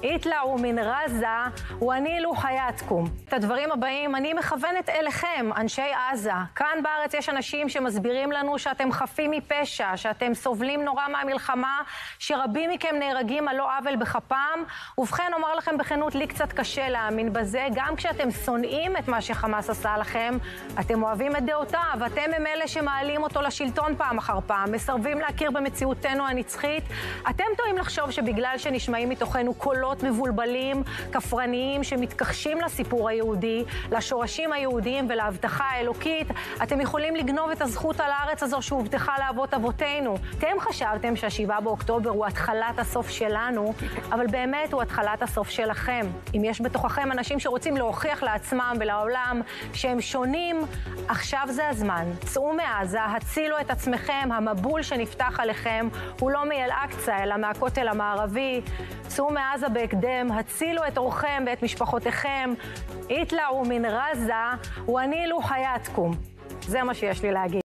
איתלעו מן רזה ונילו חייתקום. את הדברים הבאים אני מכוונת אליכם, אנשי עזה. כאן בארץ יש אנשים שמסבירים לנו שאתם חפים מפשע, שאתם סובלים נורא מהמלחמה, שרבים מכם נהרגים על לא עוול בכפם. ובכן, אומר לכם בכנות, לי קצת קשה להאמין בזה. גם כשאתם שונאים את מה שחמאס עשה לכם, אתם אוהבים את דעותיו. אתם הם אלה שמעלים אותו לשלטון פעם אחר פעם, מסרבים להכיר במציאותנו הנצחית. אתם טועים לחשוב שבגלל שנשמעים מתוכנו קולות מבולבלים, כפרניים, שמתכחשים לסיפור היהודי, לשורשים היהודיים ולהבטחה האלוקית, אתם יכולים לגנוב את הזכות על הארץ הזו שהובטחה לאבות אבותינו. אתם חשבתם שה7 באוקטובר הוא התחלת הסוף שלנו, אבל באמת הוא התחלת הסוף שלכם. אם יש בתוככם אנשים שרוצים להוכיח לעצמם ולעולם שהם שונים, עכשיו זה הזמן. צאו מעזה, הצילו את עצמכם, המבול שנפתח עליכם הוא לא מאל-אקצא אלא מהכותל המערבי. צאו מעזה בהקדם, הצילו את אורכם ואת משפחותיכם. איתלעו מן רזה ונילו חייתקום. זה מה שיש לי להגיד.